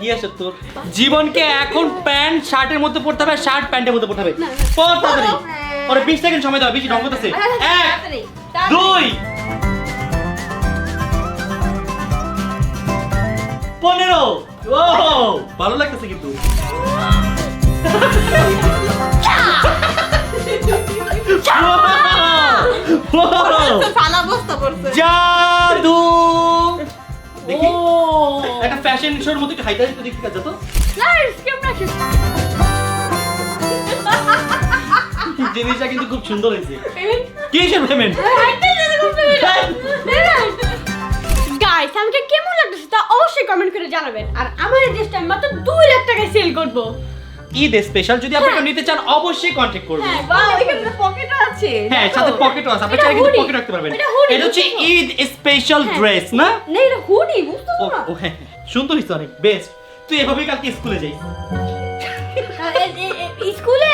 কি আছে তোর জীবনকে এখন প্যান্ট শার্টের মধ্যে পড়তে হবে শার্ট প্যান্টের মধ্যে পড়তে হবে পর তাড়াতাড়ি পরে 20 সেকেন্ড সময় দাও বেশি ঢং করতেছে 1 2 15 ও ভালো লাগতেছে কিন্তু জাদু দেখি একটা ফ্যাশন শোর মতো একটু হাইটা একটু দেখি কাজ তো জিনিসটা কিন্তু খুব সুন্দর হয়েছে কি হিসেবে পেমেন্ট গাইস আমাকে কেমন লাগতেছে তা অবশ্যই কমেন্ট করে জানাবেন আর আমার এই ড্রেসটা আমি মাত্র 2 লাখ টাকায় সেল করব ঈদ স্পেশাল যদি আপনারা নিতে চান অবশ্যই কন্টাক্ট করবেন হ্যাঁ বাহ এখানে পকেটও আছে হ্যাঁ সাথে পকেটও আছে আপনি চাইলে কিন্তু পকেট রাখতে পারবেন এটা হচ্ছে ঈদ স্পেশাল ড্রেস না না এটা হুডি বুঝছো না ও হ্যাঁ সুন্দর হইছে অনেক বেস্ট তুই এভাবেই কালকে স্কুলে যাই স্কুলে